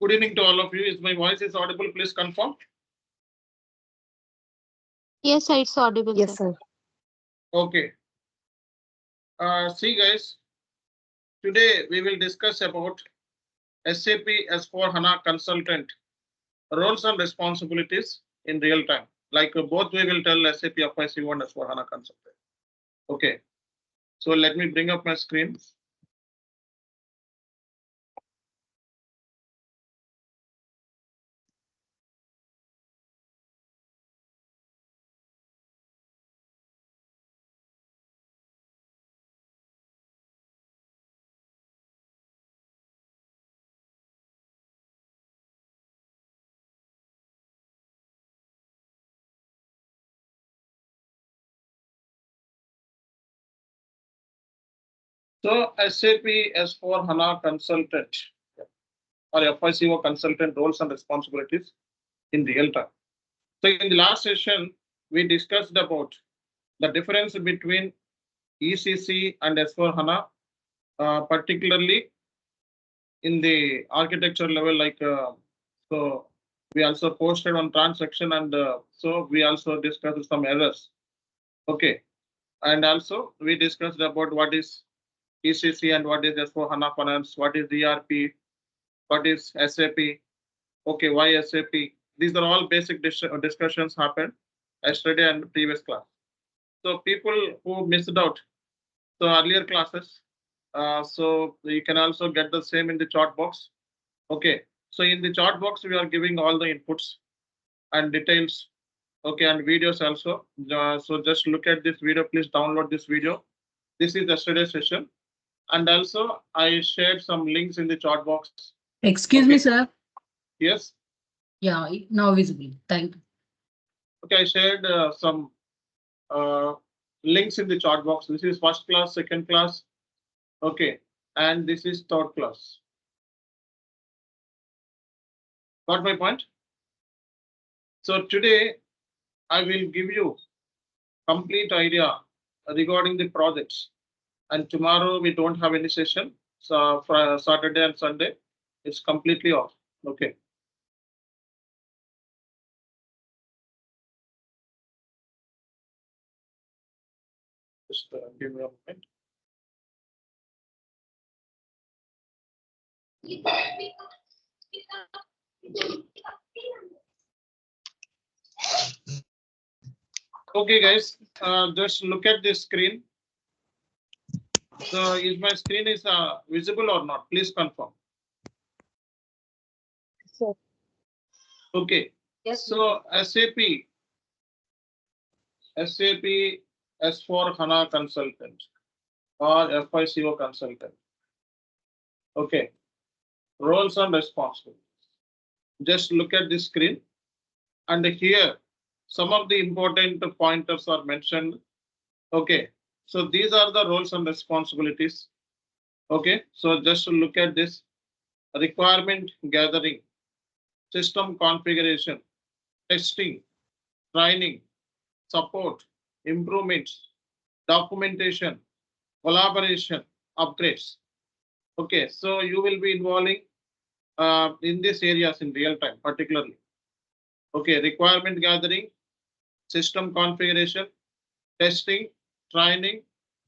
Good evening to all of you. Is my voice is audible? Please confirm. Yes, sir, it's audible. Yes, sir. Okay. See guys, today we will discuss about SAP S/4HANA Consultant roles and responsibilities in real time. Like both we will tell SAP FICO and S/4HANA Consultant. Okay. So let me bring up my screen. So SAP S/4HANA Consultant or FICO Consultant roles and responsibilities in real time. So in the last session, we discussed about the difference between ECC and S/4HANA, particularly in the architecture level. Like so, we also posted on transaction, and so we also discussed some errors. Okay, and also we discussed about what is ECC and what is S/4HANA Finance, what is ERP, what is SAP. Okay, why SAP? These are all basic discussions happened yesterday and previous class. So people who missed out the earlier classes, so you can also get the same in the chat box. Okay, so in the chat box we are giving all the inputs and details. Okay, and videos also. So just look at this video. Please download this video. This is yesterday's session, and also I shared some links in the chat box. Excuse me, sir. Yes. Yeah, now visible. Thank you. Okay, I shared some links in the chat box. This is first class, second class. Okay, and this is third class. Got my point? So today I will give you complete idea regarding the projects. And tomorrow we don't have any session. So for Saturday and Sunday, it's completely off. Okay. Just give me a moment. Okay, guys, just look at this screen. So is my screen is visible or not? Please confirm. Sir. Okay. Yes. So SAP S/4HANA Consultant or FICO Consultant. Okay. Roles and responsibilities. Just look at this screen, and here some of the important pointers are mentioned. Okay. So these are the roles and responsibilities. Okay. So just look at this: requirement gathering, system configuration, testing, training, support, improvements, documentation, collaboration, upgrades. Okay, so you will be involving in these areas in real time, particularly. Okay, requirement gathering, system configuration, testing, training,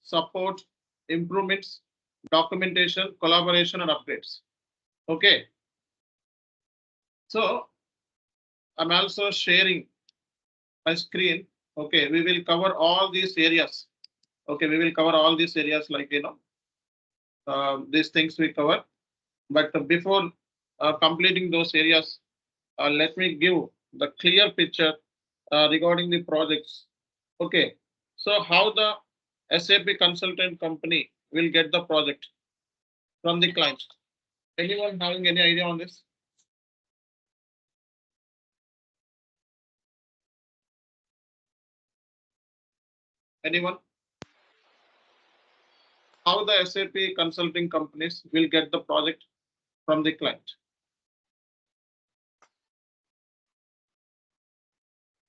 support, improvements, documentation, collaboration, and upgrades. Okay. So I'm also sharing my screen. Okay, we will cover all these areas. Okay, we will cover all these areas, like these things we cover. But before completing those areas, let me give the clear picture regarding the projects. Okay, so how the SAP consultant company will get the project from the client? Anyone having any idea on this? Anyone? How the SAP consulting companies will get the project from the client?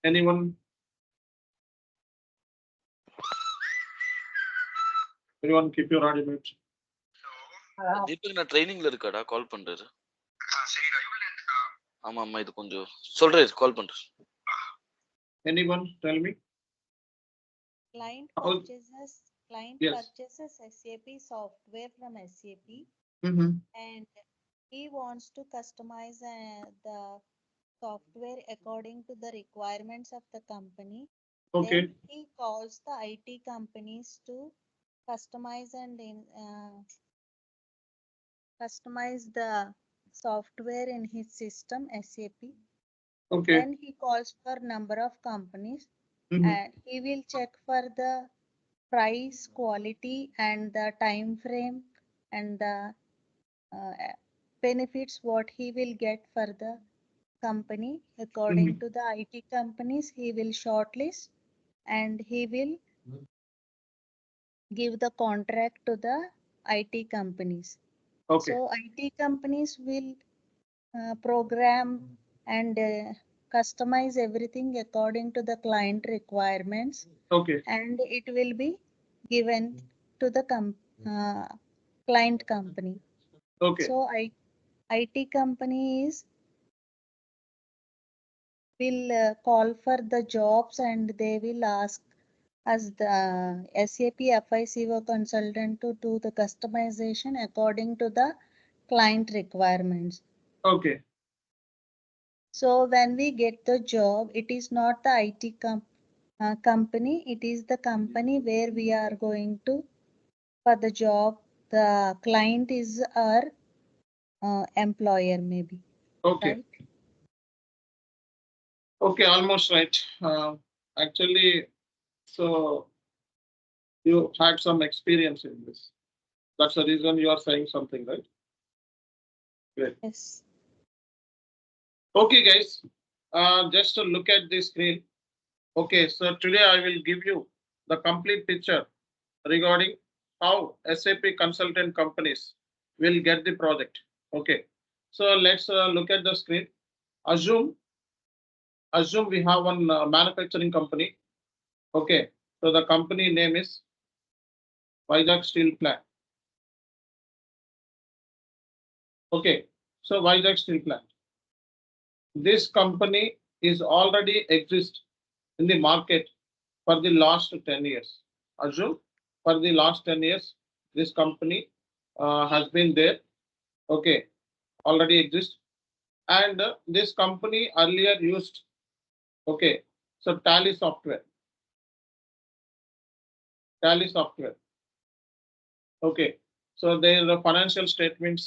Anyone? Everyone keep your audio mute. Deepak நான் ட்ரைனிங்ல இருக்கடா கால் பண்றாரு. ஆமா இது கொஞ்சம் சொல்றேன் கால் பண்றேன். Anyone tell me? Client How- purchases Yes. SAP software from SAP Mm-hmm. and he wants to customize the software according to the requirements of the company. Okay. Then he calls the IT companies to customize and customize the software in his system SAP. Okay. Then he calls for number of companies Mhm. and he will check for the price, quality, and the time frame and the benefits what he will get for the company according Mhm. to the IT companies. He will shortlist and he will give the contract to the IT companies. Okay. So IT companies will program and customize everything according to the client requirements Okay. and it will be given to the client company. Okay. So IT companies will call for the jobs and they will ask us the SAP FICO consultant to do the customization according to the client requirements. Okay. So when we get the job, it is not the IT company, it is the company where we are going to for the job. The client is our employer maybe. Okay. Right? Okay, almost right. Actually, so you had some experience in this. That's the reason you are saying something, right? Great. Yes. Okay, guys, just to look at this screen. Okay, so today I will give you the complete picture regarding how SAP consultant companies will get the project. Okay, so let's look at the screen. Assume we have one manufacturing company. Okay, so the company name is Vizag Steel Plant. Okay, so Vizag Steel Plant. This company is already exist in the market for the last 10 years. Assume for the last 10 years, this company has been there. Okay, already exists. And this company earlier used, okay, so Tally software. Okay, so there are financial statements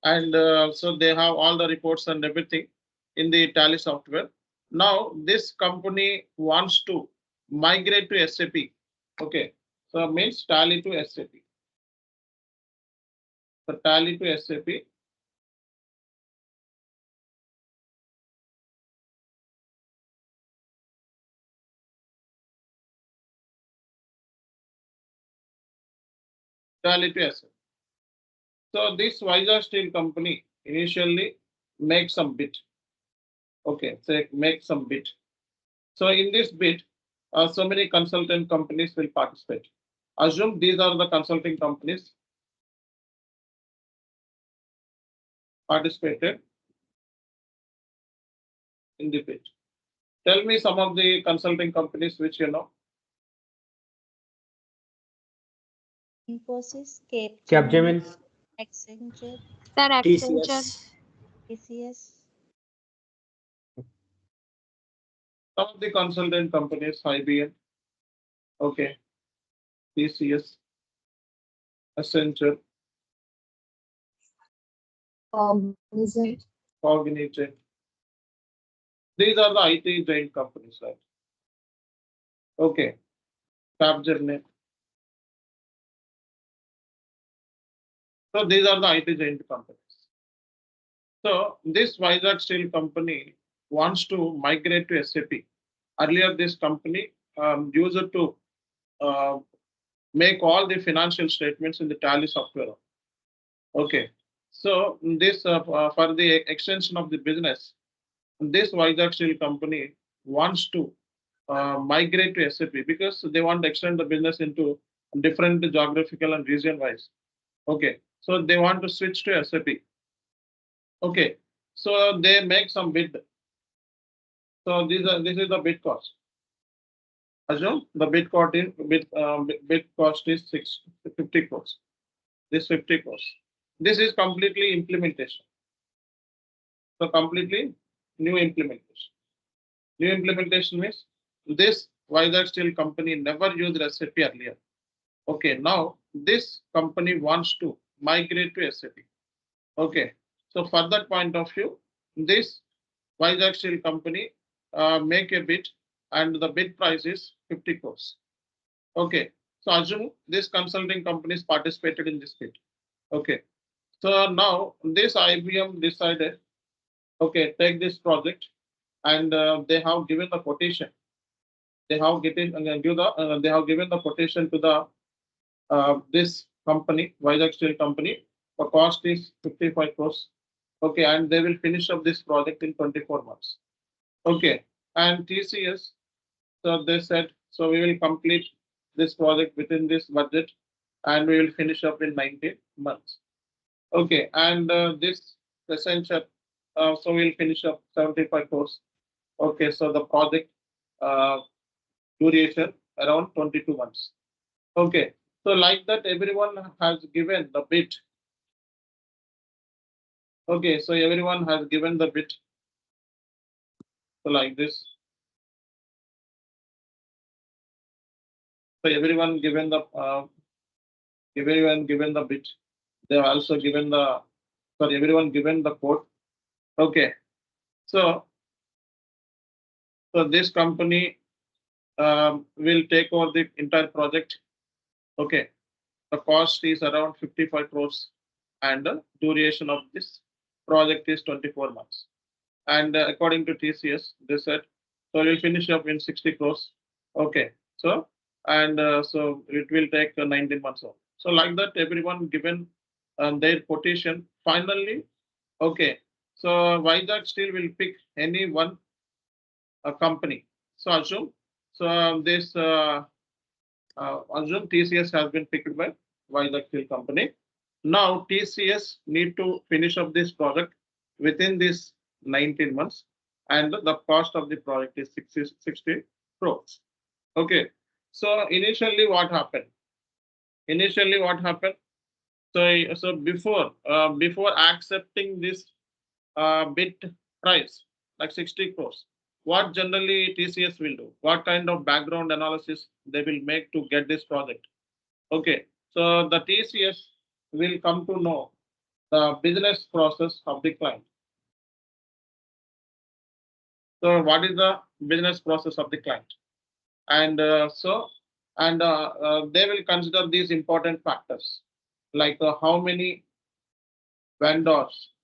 and so they have all the reports and everything in the Tally software. Now this company wants to migrate to SAP. Okay, so means Tally to SAP. So Tally to SAP. Tally to SAP. So this Vizag Steel company initially makes some bid. Okay, so make some bid. So in this bid, so many consultant companies will participate. Assume these are the consulting companies participated in the bid. Tell me some of the consulting companies which you know. Infosys, Capgemini, Accenture, Sir, Accenture. TCS, TCS, Some of the consultant companies, IBM, okay, TCS, Accenture, Cognizant. Cognizant. These are the IT giant companies, right? Okay, Capgemini. So these are the IT giant companies. So this Vizag Steel company wants to migrate to SAP. Earlier, this company used to make all the financial statements in the Tally software. Okay, so this for the extension of the business, this Vizag Steel company wants to migrate to SAP because they want to extend the business into different geographical and region wise. Okay, so they want to switch to SAP. Okay, So they make some bid. So this is the bid cost. Assume the bid cost is 50 crores. This 50 crores. This is completely implementation. So completely new implementation. New implementation means this Vizag Steel company never used SAP earlier. Okay, now this company wants to migrate to SAP. Okay, so for that point of view, this Vizag Steel company make a bid and the bid price is 50 crores. Okay, so assume this consulting companies participated in this bid. Okay, so now this IBM decided, okay, take this project and they have given the quotation. They have given the quotation to the this company, Vizag Steel company. The cost is 55 crores. Okay, and they will finish up this project in 24 months. Okay, and TCS, so they said, so we will complete this project within this budget and we will finish up in 19 months. Okay, and this Accenture, so we'll finish up 75 crores. Okay, so the project duration around 22 months. Okay, so like that, everyone has given the bid. Okay, so everyone has given the bid. So like this. So everyone given the bid. They have also given the, sorry, everyone given the quote. Okay, so this company will take over the entire project. Okay, the cost is around 55 crores and the duration of this project is 24 months. And according to TCS, they said, so we'll finish up in 60 crores. Okay, so and so it will take 19 months off. So like that, everyone given their quotation. Finally, okay, so Vizag Steel will pick any one company. So assume, so this assume TCS has been picked by Vizag Steel company. Now TCS need to finish up this project within this 19 months and the cost of the project is 60 crores. Okay, so initially what happened? So before accepting this bid price like 60 crores, what generally TCS will do? What kind of background analysis they will make to get this project? Okay, so the TCS will come to know the business process of the client. So what is the business process of the client? And they will consider these important factors like how many vendors,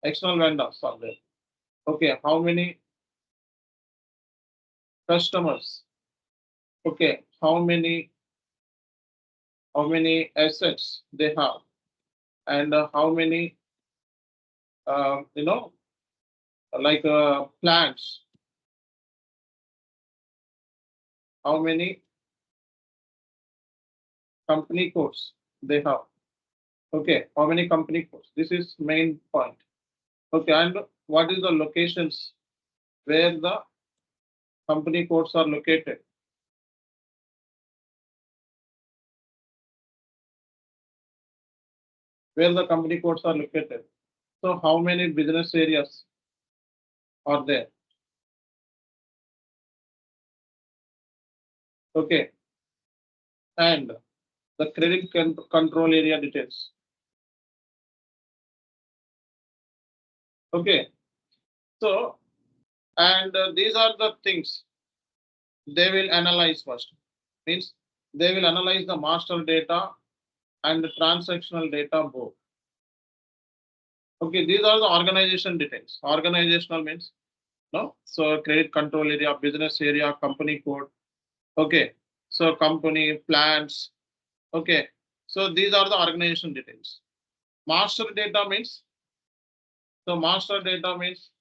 external vendors are there. Okay, how many customers? Okay, how many assets they have, and how many plants, how many company codes they have. Okay, how many company codes? This is main point. Okay, and what is the locations where the company codes are located? Where the company codes are located. So how many business areas are there? Okay, and the credit control area details. Okay, so and these are the things they will analyze first. Means they will analyze the master data and the transactional data both. Okay, these are the organization details. Organizational means no. So credit control area, business area, company code. Okay, so company plans. Okay, so these are the organization details. Master data means. So master data means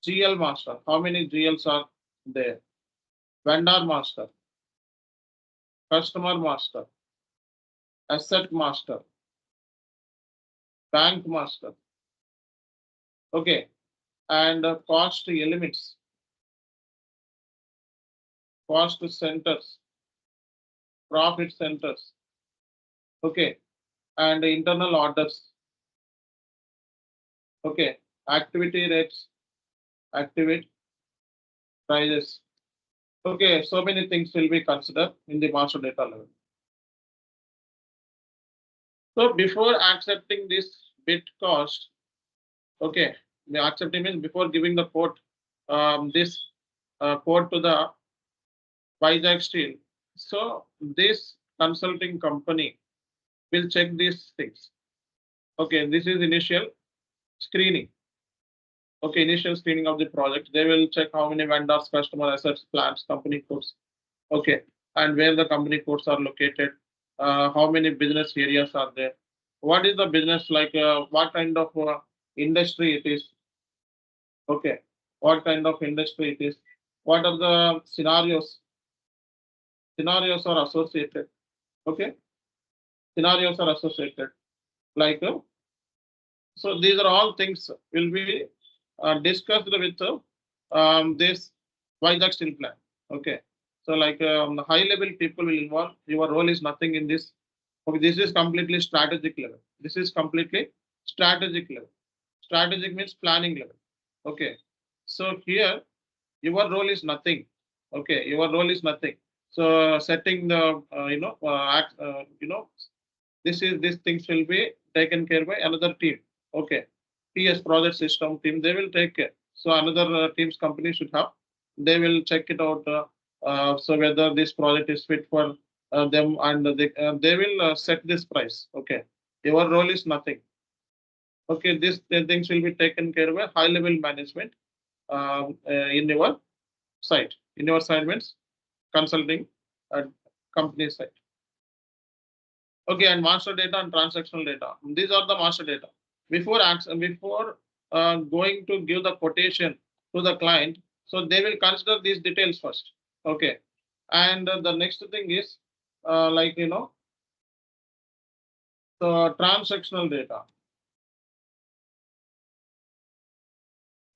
GL master. How many GLs are there? Vendor master, customer master, asset master, bank master. Okay, and cost elements, cost centers, profit centers. Okay, and internal orders. Okay, activity rates, activate prices. Okay, so many things will be considered in the master data level. So before accepting this bit cost, okay, the accepting means before giving the quote, this quote to the Vizag Steel. So this consulting company will check these things. Okay, this is initial screening. Okay, initial screening of the project. They will check how many vendors, customer assets, plants, company codes. Okay, and where the company codes are located. How many business areas are there? What is the business like? What kind of industry it is? Okay, what kind of industry it is? What are the scenarios? Scenarios are associated. Okay, scenarios are associated. Like, so these are all things will be discussed with this Vizag Steel plan. Okay, so like high level people will involve. Your role is nothing in this. Okay, this is completely strategic level. This is completely strategic level. Strategic means planning level. Okay, so here your role is nothing. Okay, your role is nothing. So setting the these things will be taken care by another team. Okay, PS project system team, they will take care. So another team's company should have. They will check it out. So whether this project is fit for them, and they will set this price. Okay, your role is nothing. Okay, these things will be taken care by high level management in your site. In your site means consulting company site. Okay, and master data and transactional data. These are the master data. Before going to give the quotation to the client, so they will consider these details first. Okay, and the next thing is like the transactional data.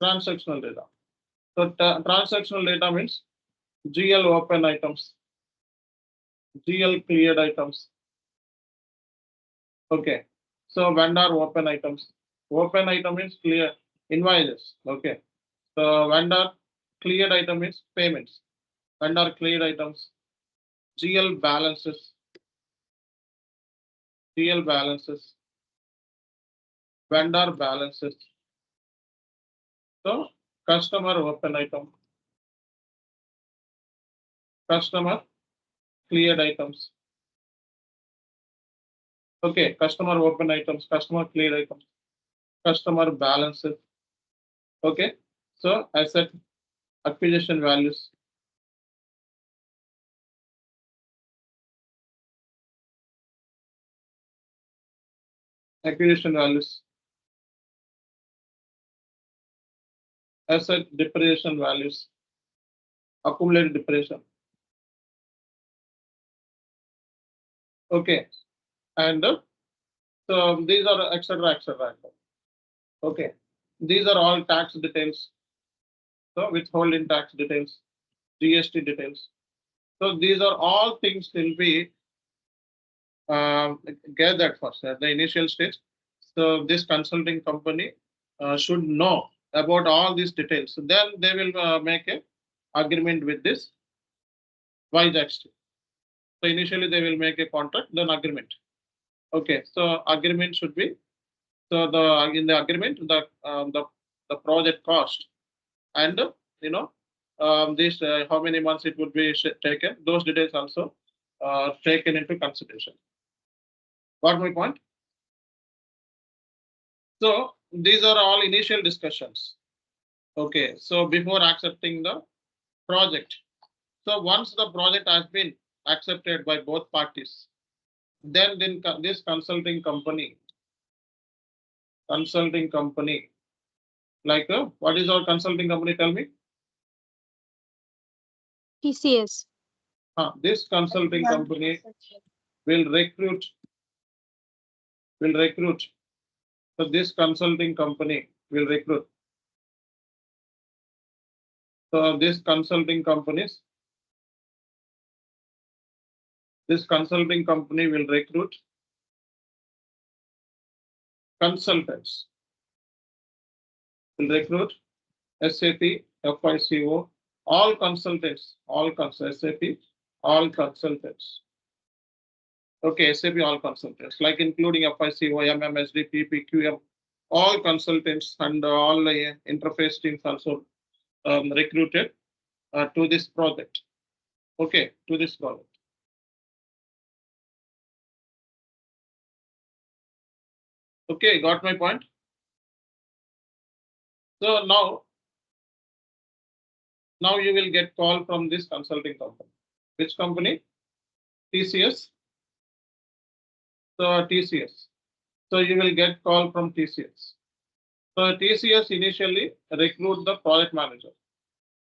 Transactional data. So transactional data means GL open items, GL cleared items. Okay, so vendor open items. Open item means clear invoices. Okay, so vendor cleared item means payments. Vendor cleared items, GL balances, GL balances, vendor balances. So customer open item, customer cleared items. Okay, customer open items, customer cleared items, customer balances. Okay, so asset acquisition values. Acquisition values. Asset depreciation values. Accumulated depreciation. Okay, and so these are etc. etc. Okay, these are all tax details. So withholding tax details, GST details. So these are all things will be gathered first at the initial stage. So this consulting company should know about all these details. So then they will make a agreement with this Vizag Steel. So initially they will make a contract, then agreement. Okay, so agreement should be, so in the agreement the project cost and this how many months it would be taken, those details also taken into consideration. Got my point? So these are all initial discussions. Okay, so before accepting the project. So once the project has been accepted by both parties, then this consulting company, like what is our consulting company? Tell me. TCS. This consulting company will recruit So this consulting company will recruit. So this consulting company will recruit consultants. Will recruit SAP FICO, all consultants, SAP, all consultants. Okay, SAP all consultants, like including FICO, MMSD, PP, QM, all consultants and all interface teams also recruited to this project. Okay, to this project. Okay, got my point? So now you will get call from this consulting company. Which company? TCS. So TCS. So you will get call from TCS. So TCS initially recruit the project manager.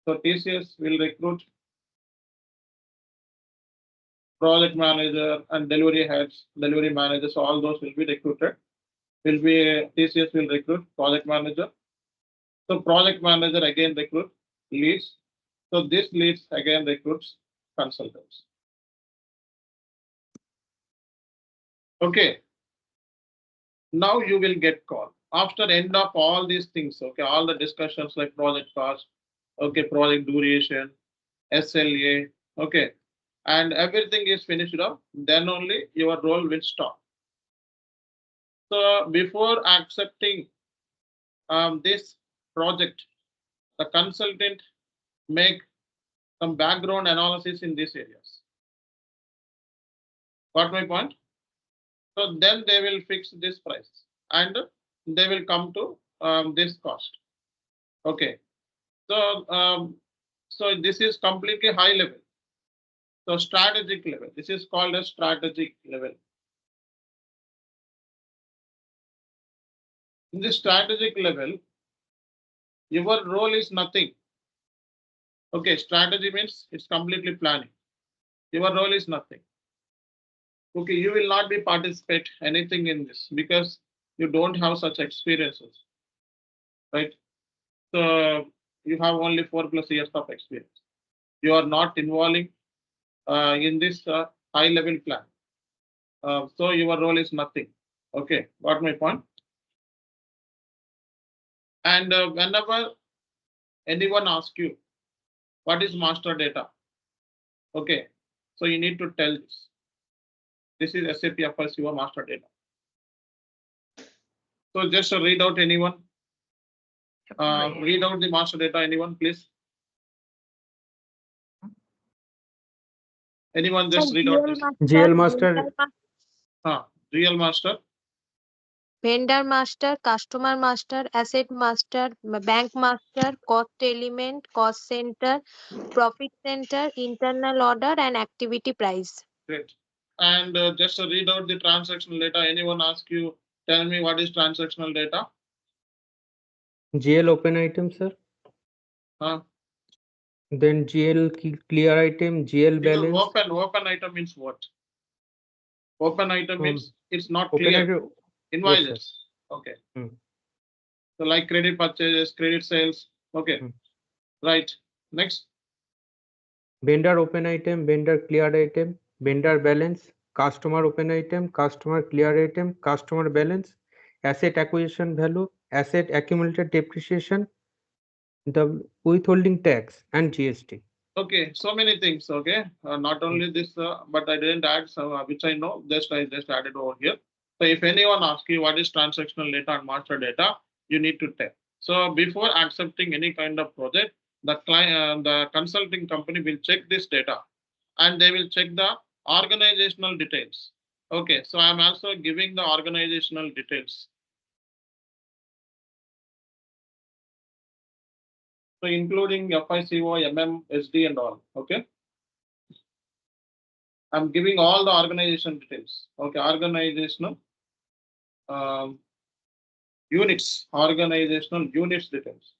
So TCS will recruit project manager and delivery heads, delivery managers. All those will be recruited. TCS will recruit project manager. So project manager again recruit leads. So this leads again recruits consultants. Okay. Now you will get call after end of all these things. Okay, all the discussions like project cost, okay, project duration, SLA, okay, and everything is finished up. Then only your role will start. So before accepting this project, the consultant make some background analysis in these areas. Got my point? So then they will fix this price and they will come to this cost. Okay. So so this is completely high level. So strategic level. This is called a strategic level. In this strategic level, your role is nothing. Okay, strategy means it's completely planning. Your role is nothing. Okay, you will not be participate anything in this because you don't have such experiences, right? So you have only 4+ years of experience. You are not involving in this high level plan. So your role is nothing. Okay, got my point? And whenever anyone asks you, what is master data? Okay, so you need to tell this. This is SAP FICO master data. So just read out anyone. Read out the master data, anyone, please. Anyone just read out this. GL master, Real master. vendor master, customer master, asset master, bank master, cost element, cost center, profit center, internal order, and activity price. Great. And just read out the transactional data. Anyone ask you, tell me what is transactional data? GL open item, sir. Then GL clear item, GL balance. Open item means what? Open item means it's not Open clear. item. Invoices. Yes, Okay. Hmm. So like credit purchases, credit sales. Okay. Right. Next. Vendor open item, vendor cleared item, vendor balance, customer open item, customer clear item, customer balance, asset acquisition value, asset accumulated depreciation, the withholding tax, and GST. Okay, so many things. Okay, not only this, but I didn't add some which I know. I just added over here. So if anyone asks you what is transactional data and master data, you need to tell. So before accepting any kind of project, the client, the consulting company will check this data, and they will check the organizational details. Okay, so I'm also giving the organizational details. So including FICO, SD and all. Okay. I'm giving all the organization details. Okay, organizational units, organizational units details.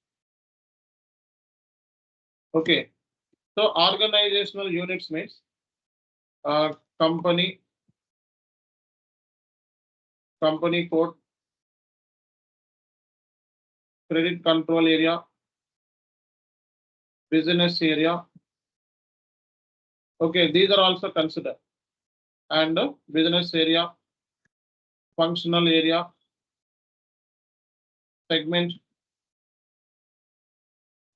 Okay, so organizational units means company code, credit control area, business area. Okay, these are also considered. And business area, functional area, segment,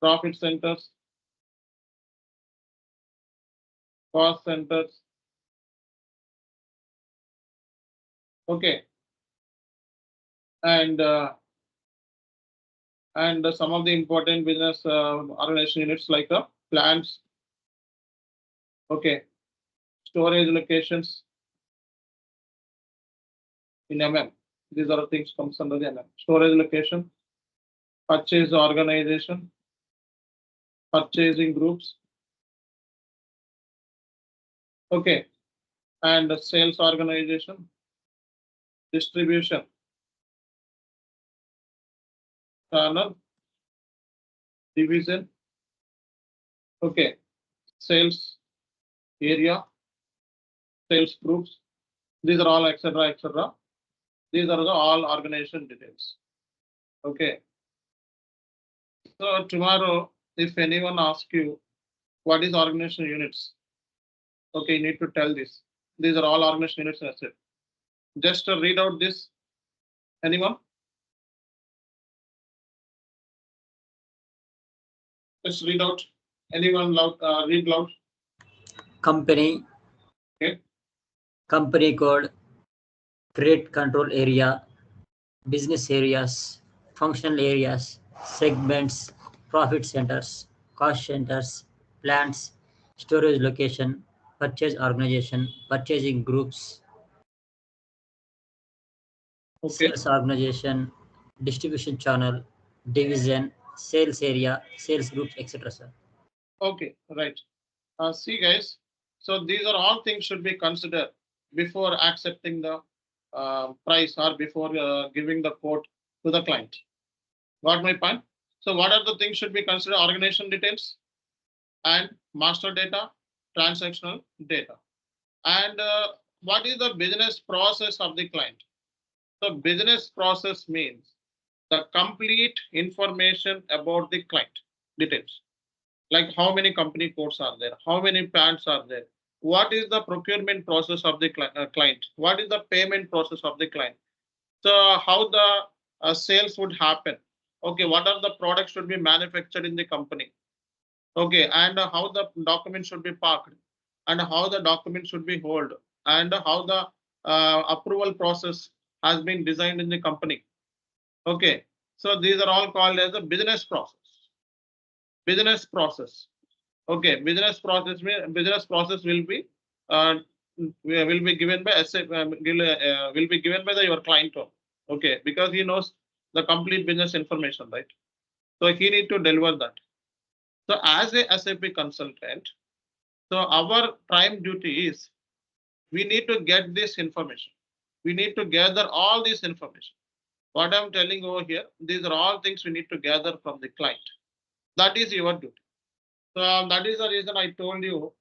profit centers, cost centers. Okay. And some of the important business organization units like plants. Okay. Storage locations in MM. These are the things comes under the MM. Storage location, purchase organization, purchasing groups. Okay. And sales organization, distribution, channel, division. Okay. Sales area, sales groups. These are all etc. etc. These are the all organization details. Okay. So tomorrow, if anyone asks you what is organization units, okay, you need to tell this. These are all organization units. That's it. Just read out this. Anyone? Just read out. Anyone loud? Read loud. Company. Okay. Company code. Credit control area. Business areas. Functional areas. Segments. Profit centers. Cost centers. Plants. Storage location. Purchase organization. Purchasing groups. Okay. Sales organization. Distribution channel. Division. Sales area. Sales groups, etc. Sir. Okay. Right. See, guys. So these are all things should be considered before accepting the price or before giving the quote to the client. Got my point? So what are the things should be considered? Organization details and master data, transactional data. And what is the business process of the client? So business process means the complete information about the client details. Like how many company codes are there? How many plants are there? What is the procurement process of the client? What is the payment process of the client? So how the sales would happen? Okay, what are the products should be manufactured in the company? Okay, and how the document should be parked, and how the document should be held, and how the approval process has been designed in the company. Okay, so these are all called as a business process. Business process. Okay, business process will be given by SAP, will be given by your client. Okay, because he knows the complete business information, right? So he need to deliver that. So as a SAP consultant, so our prime duty is we need to get this information. We need to gather all this information. What I'm telling over here, these are all things we need to gather from the client. That is your duty. So that is the reason I told you.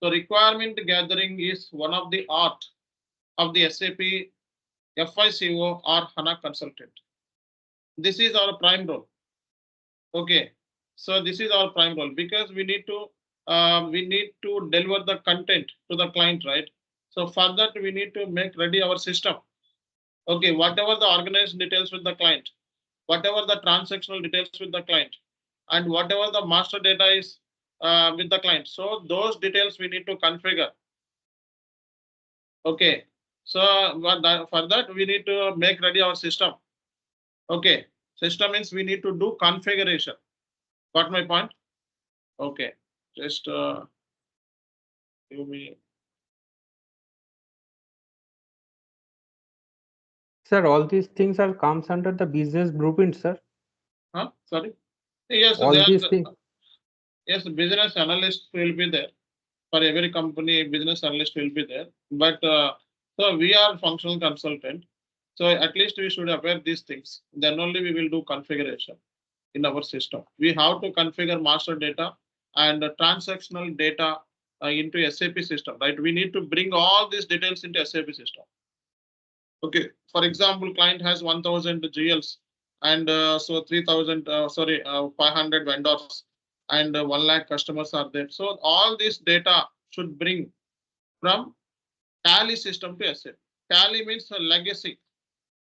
So requirement gathering is one of the art of the SAP FICO or HANA consultant. This is our prime role. Okay, so this is our prime role because we need to deliver the content to the client, right? So for that we need to make ready our system. Okay, whatever the organized details with the client, whatever the transactional details with the client, and whatever the master data is with the client. So those details we need to configure. Okay, so for that we need to make ready our system. Okay, system means we need to do configuration. Got my point? Okay, just give me. Sir, all these things are comes under the business blueprint, sir. Huh? Sorry. Yes, All these things. Yes, business analyst will be there. For every company, business analyst will be there. But so we are functional consultant. So at least we should aware these things. Then only we will do configuration in our system. We have to configure master data and transactional data into SAP system, right? We need to bring all these details into SAP system. Okay, for example, client has 1000 GLs and so 500 vendors and 1 lakh customers are there. So all this data should bring from Tally system to SAP. Tally means a legacy.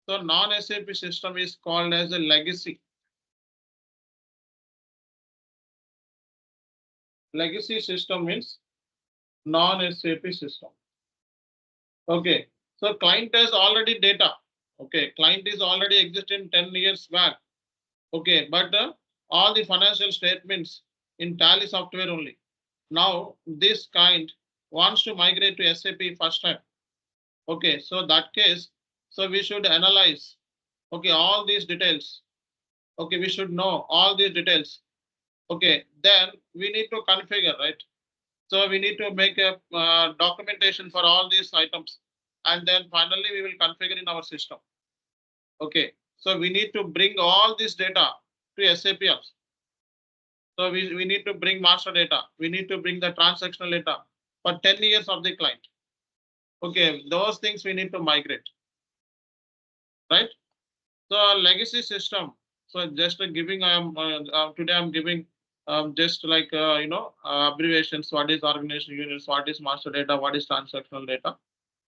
So non-SAP system is called as a legacy. Legacy system means non-SAP system. Okay, so client has already data. Okay, client is already existing 10 years back. Okay, but all the financial statements in Tally software only. Now this kind wants to migrate to SAP first time. Okay, so that case, so we should analyze. Okay, all these details. Okay, we should know all these details. Okay, then we need to configure, right? So we need to make a documentation for all these items, and then finally we will configure in our system. Okay, so we need to bring all this data to SAP also. So we need to bring master data. We need to bring the transactional data for 10 years of the client. Okay, those things we need to migrate, right? So legacy system. So just giving today I'm giving just like abbreviations. What is organization units? What is master data? What is transactional data?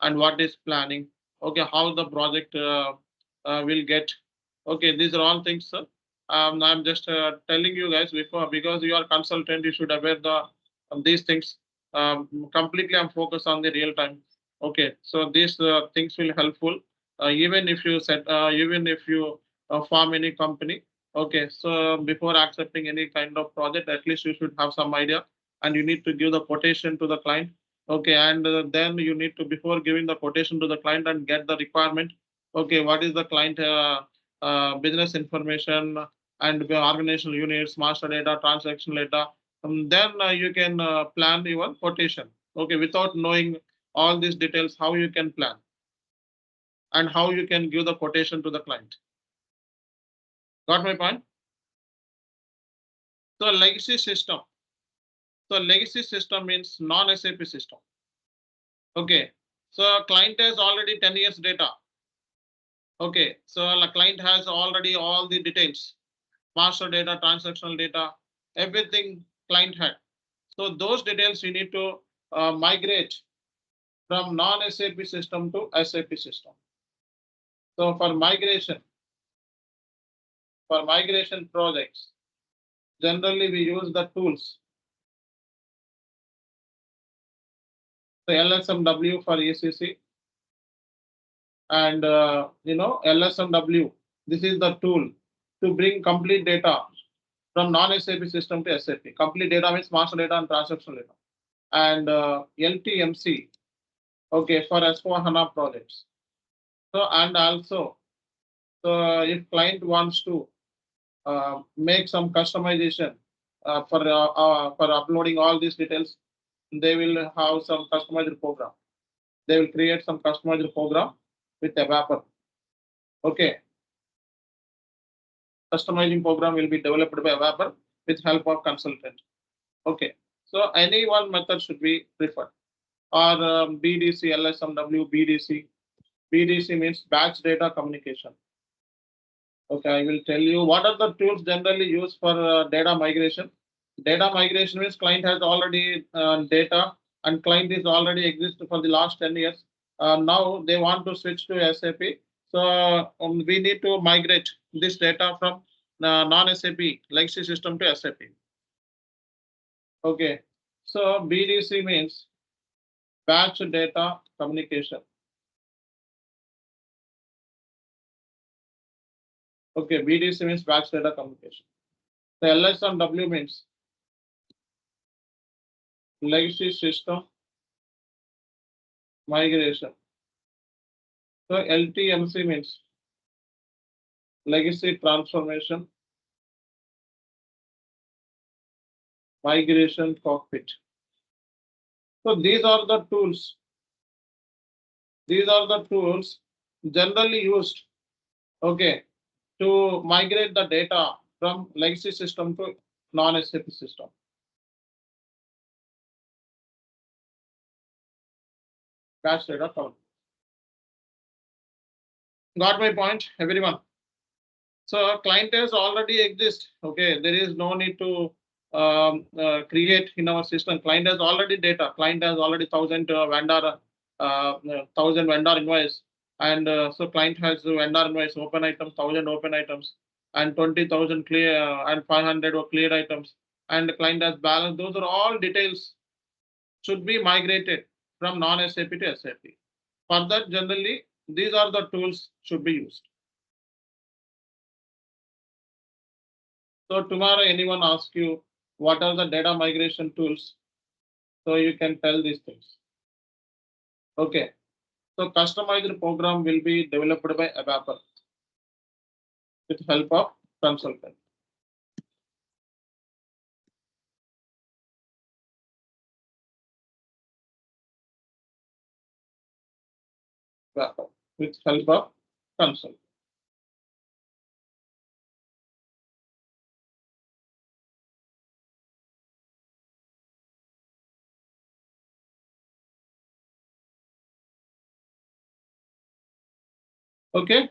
And what is planning? Okay, how the project will get. Okay, these are all things. I'm just telling you guys before, because you are consultant, you should aware these things. Completely, I'm focused on the real time. Okay, so these things will helpful. Even if you form any company. Okay, so before accepting any kind of project, at least you should have some idea, and you need to give the quotation to the client. Okay, and then you need to, before giving the quotation to the client and get the requirement. Okay, what is the client business information and the organizational units, master data, transactional data. Then you can plan your quotation. Okay, without knowing all these details, how you can plan and how you can give the quotation to the client. Got my point? So legacy system. So legacy system means non-SAP system. Okay, so client has already 10 years data. Okay, so the client has already all the details, master data, transactional data, everything client had. So those details we need to migrate from non-SAP system to SAP system. So for migration projects, generally we use the tools. So LSMW for ECC and LSMW. This is the tool to bring complete data from non-SAP system to SAP. Complete data means master data and transactional data. And LTMC, okay, for S4HANA projects. So and also, so if client wants to make some customization for uploading all these details, they will have some customized program. They will create some customized program with a wrapper. Okay. Customizing program will be developed by a wrapper with help of consultant. Okay. So any one method should be preferred. Or BDC, LSMW, BDC. BDC means batch data communication. Okay, I will tell you what are the tools generally used for data migration. Data migration means client has already data and client is already exist for the last 10 years. Now they want to switch to SAP. So we need to migrate this data from non-SAP legacy system to SAP. Okay, so BDC means batch data communication. Okay, BDC means batch data communication. The LSMW means legacy system migration. So LTMC means legacy transformation migration cockpit. So these are the tools. These are the tools generally used, okay, to migrate the data from legacy system to non-SAP system. Batch data count. Got my point, everyone? So client has already exist. Okay, there is no need to create in our system. Client has already data. Client has already 1,000 vendor invoice, and so client has vendor invoice, open items, 1,000 open items, and 20,000 clear and 500 were cleared items, and the client has balance. Those are all details should be migrated from non-SAP to SAP. For that, generally, these are the tools should be used. So tomorrow, anyone asks you what are the data migration tools, so you can tell these things. Okay. So customized program will be developed by ABAP with help of consultant. ABAP with help of consultant. Okay.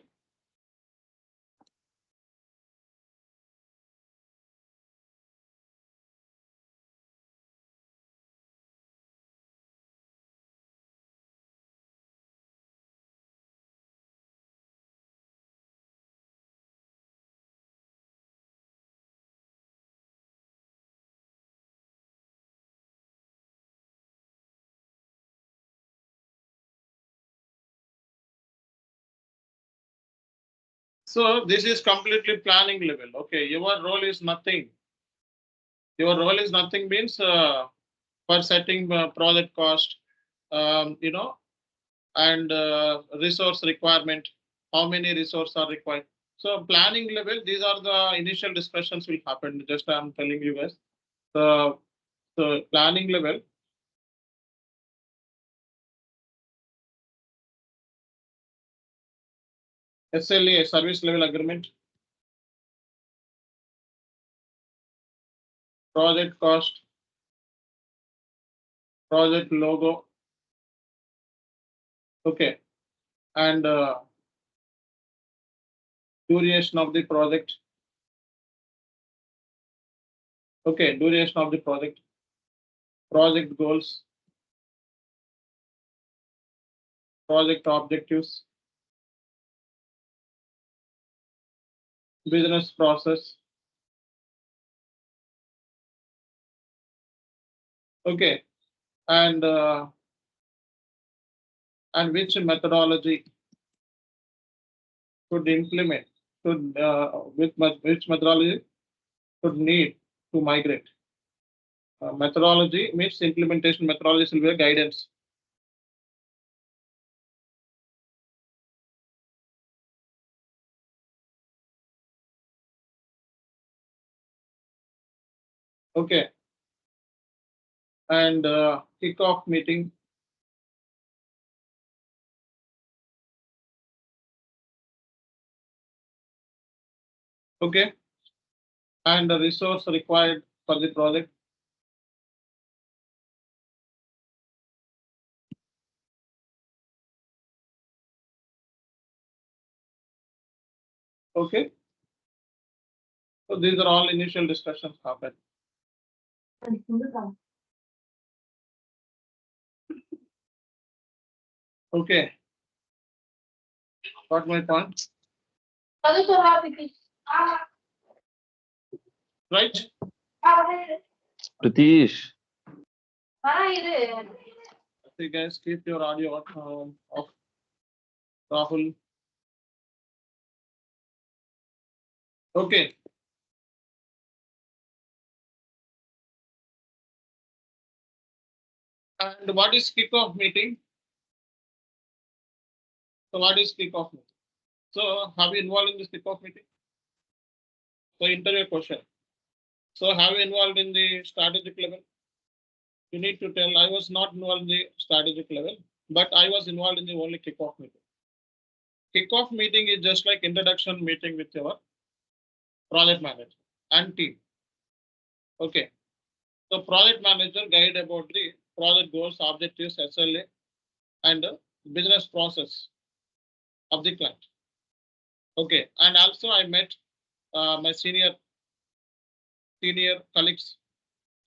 So this is completely planning level. Okay, your role is nothing. Your role is nothing means for setting project cost, and resource requirement, how many resources are required. So planning level, these are the initial discussions will happen. Just I'm telling you guys. So planning level. SLA, service level agreement. Project cost. Project logo. Okay. And duration of the project. Okay, duration of the project. Project goals. Project objectives. Business process. Okay. And which methodology should implement, should which methodology should need to migrate. Methodology means implementation methodology will be a guidance. Okay. And kickoff meeting. Okay. And the resource required for the project. Okay. So these are all initial discussions happen. Okay. Got my point? Right? Pratish. Okay, guys, keep your audio off. Rahul. Okay. And what is kickoff meeting? So what is kickoff meeting? So have you involved in this kickoff meeting? So interview question. So have you involved in the strategic level? You need to tell I was not involved in the strategic level, but I was involved in the only kickoff meeting. Kickoff meeting is just like introduction meeting with your project manager and team. Okay. So project manager guide about the project goals, objectives, SLA, and business process of the client. Okay, and also I met my senior colleagues,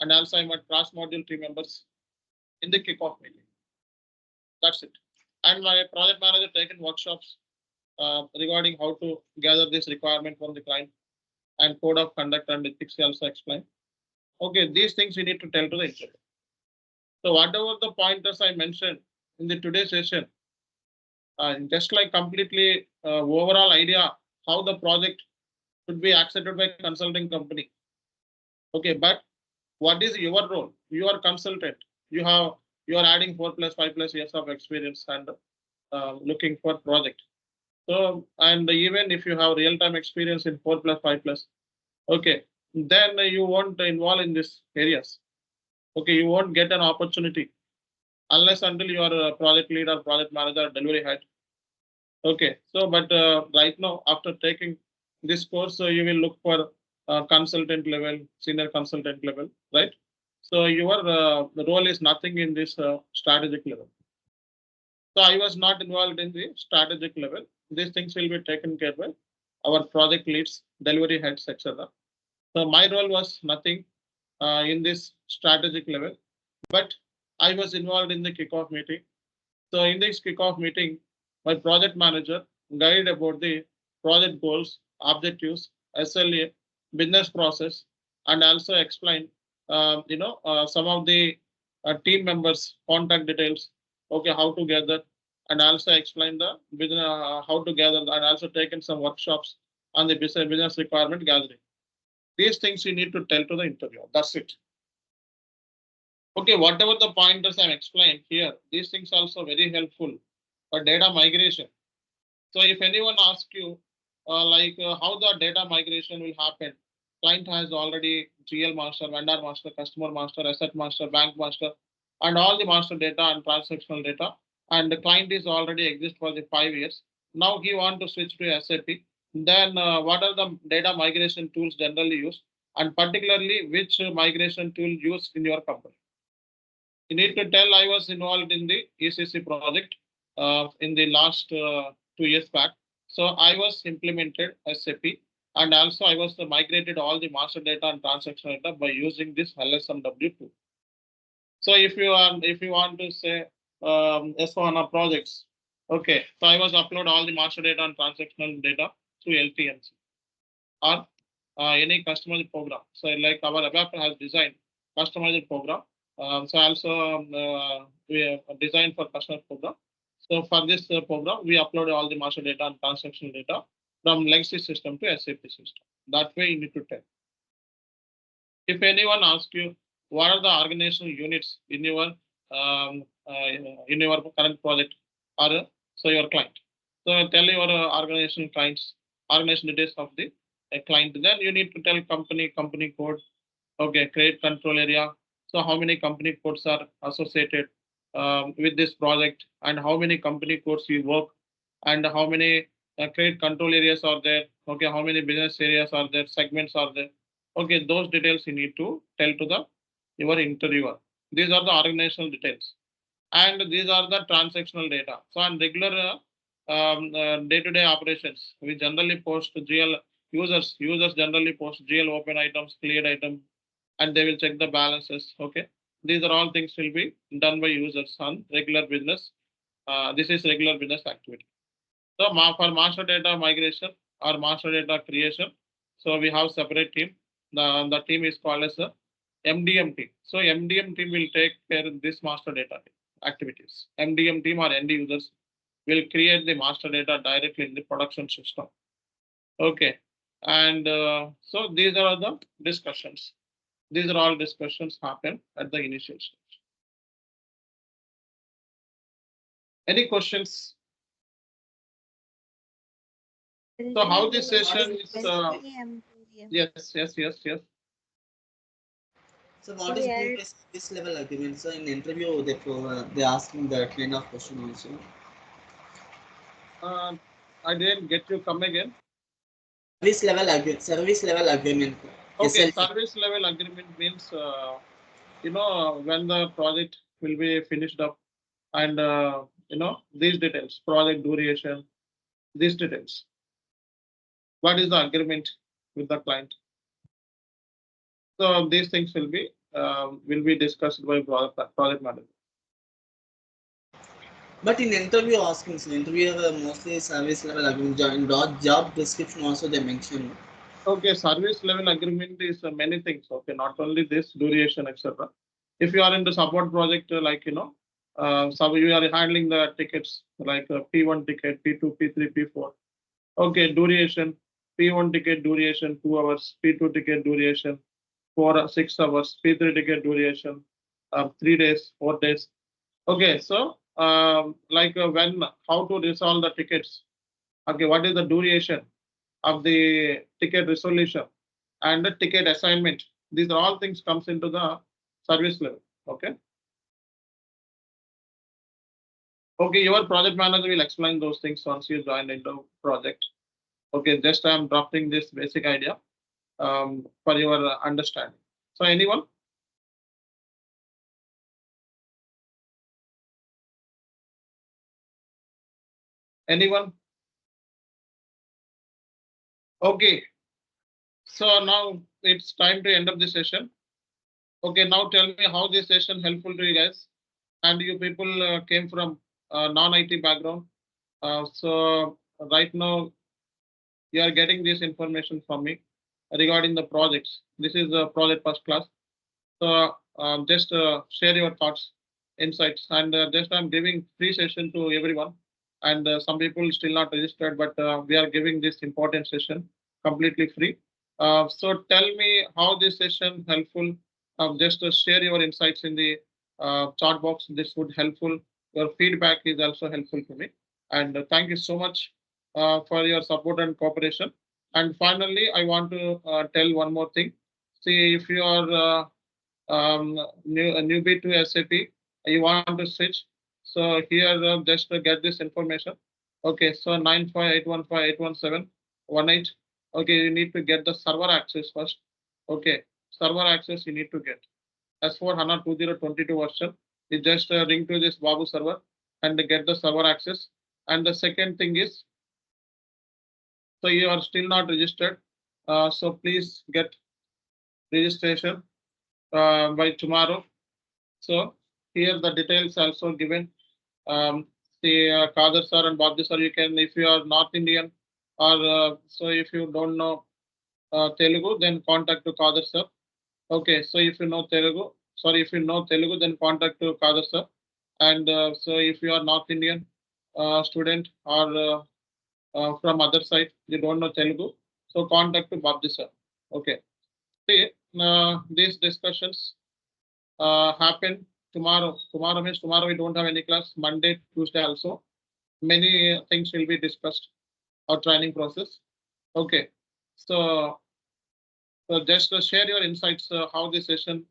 and also I met cross module team members in the kickoff meeting. That's it. And my project manager taken workshops regarding how to gather this requirement from the client, and code of conduct and ethics also explain. Okay, these things we need to tell to the interview. So whatever the pointers I mentioned in the today's session, just like completely overall idea how the project should be accepted by consulting company. Okay, but what is your role? You are consultant. You are adding 4 plus 5 plus years of experience and looking for project. So, and even if you have real-time experience in 4 plus 5 plus, okay, then you won't involve in these areas. Okay, you won't get an opportunity unless until you are a project lead or project manager, delivery head. Okay, so but right now after taking this course, so you will look for consultant level, senior consultant level, right? So your role is nothing in this strategic level. So I was not involved in the strategic level. These things will be taken care by our project leads, delivery heads, etc. So my role was nothing in this strategic level, but I was involved in the kickoff meeting. So in this kickoff meeting, my project manager guided about the project goals, objectives, SLA, business process, and also explained, some of the team members' contact details. Okay, how to gather, and also explain the business how to gather, and also taken some workshops on the business requirement gathering. These things you need to tell to the interviewer. That's it. Okay, whatever the pointers I'm explained here, these things also very helpful for data migration. So if anyone asks you how the data migration will happen, client has already GL master, vendor master, customer master, asset master, bank master, and all the master data and transactional data. And the client is already exist for the 5 years. Now he want to switch to SAP. Then what are the data migration tools generally used, and particularly which migration tool used in your company? You need to tell I was involved in the ECC project in the last 2 years back. So I was implemented SAP, and also I was migrated all the master data and transactional data by using this LSMW tool. So if you want to say S1 projects, okay, so I was upload all the master data and transactional data through LTMC or any customized program. So like our ABAP has designed customized program. So also we designed for customer program. So for this program, we upload all the master data and transactional data from legacy system to SAP system. That way you need to tell. If anyone asks you what are the organizational units in your current project or so your client, so tell your organizational details of the client. Then you need to tell company code. Okay, credit control area. So how many company codes are associated with this project, and how many company codes you work, and how many credit control areas are there. Okay, how many business areas are there, segments are there. Okay, those details you need to tell to your interviewer. These are the organizational details, and these are the transactional data. So on regular day-to-day operations, we generally post GL users generally post GL open items, cleared items, and they will check the balances. Okay, these are all things will be done by users on regular business. This is regular business activity. So for master data migration or master data creation, so we have separate team. The team is called as a MDM team. So MDM team will take care of this master data activities. MDM team or end users will create the master data directly in the production system. Okay, and so these are the discussions. These are all discussions happen at the initial stage. Any questions? So how this session is? Yes. So what is the service level agreement? So in interview, they asking that kind of question also. I didn't get you. Come again. Service level agreement. Okay, service level agreement means when the project will be finished up, and these details, project duration, these details. what is the agreement with the client. So these things will be discussed by project manager. But in interview asking, so interview mostly service level agreement. In job description also they mention. Okay, service level agreement is many things. Okay, not only this duration, etc. If you are in the support project, like so you are handling the tickets like P1 ticket, P2, P3, P4. Okay, duration, P1 ticket duration 2 hours, P2 ticket duration 6 hours, P3 ticket duration 3 days, 4 days. Okay, so like how to resolve the tickets. Okay, what is the duration of the ticket resolution and the ticket assignment? These are all things comes into the service level. Okay. Okay, your project manager will explain those things once you join into project. Okay, just I am dropping this basic idea for your understanding. So anyone? Anyone? Okay. So now it's time to end up the session. Okay, now tell me how this session helpful to you guys. And you people came from non-IT background. So right now you are getting this information from me regarding the projects. This is a project first class. So just share your thoughts, insights, and just I'm giving free session to everyone. And some people still not registered, but we are giving this important session completely free. So tell me how this session helpful. Just share your insights in the chat box. This would helpful. Your feedback is also helpful to me. And thank you so much for your support and cooperation. And finally, I want to tell one more thing. See, if you are newbie to SAP, you want to switch. So here, just to get this information. Okay, so 95815811718. Okay, you need to get the server access first. Okay, server access you need to get. S4 HANA 2022 version. You just ring to this Babu server and get the server access. And the second thing is, so you are still not registered. So please get registration by tomorrow. So here the details also given. The Kader sir and Bobji sir, you can, if you are North Indian or so if you don't know Telugu, then contact to Kader sir. Okay, so if you know Telugu, then contact to Kader sir. And so if you are North Indian student or from other side, you don't know Telugu, so contact to Bobji sir. Okay, see these discussions happen tomorrow. Tomorrow means tomorrow we don't have any class. Monday, Tuesday also. Many things will be discussed. Our training process. Okay. So just share your insights. How this session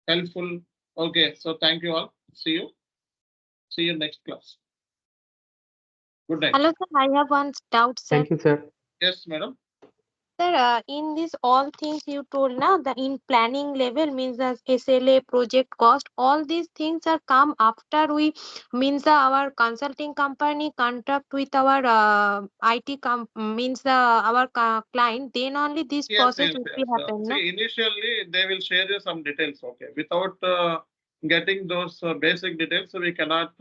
helpful. Okay. So thank you all. See you. See you next class. Good night. Hello, sir. I have one doubt, sir. Thank you, sir. Yes, madam. Sir, in this all things you told now, the in planning level means the SLA project cost, all these things are come after we means our consulting company contract with our IT means our client, then only this process will be happen. No? See, initially they will share you some details. Okay, without getting those basic details, we cannot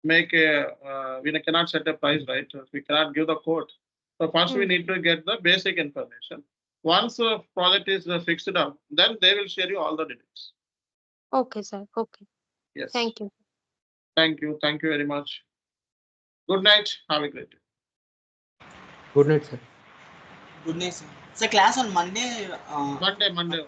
make a we cannot set a price, right? We cannot give the quote. So first we need to get the basic information. Once a project is fixed up, then they will share you all the details. Okay, sir. Okay. Yes. Thank you. Thank you. Thank you very much. Good night. Have a great day. Good night, sir. Good night, sir. So class on Monday. Monday.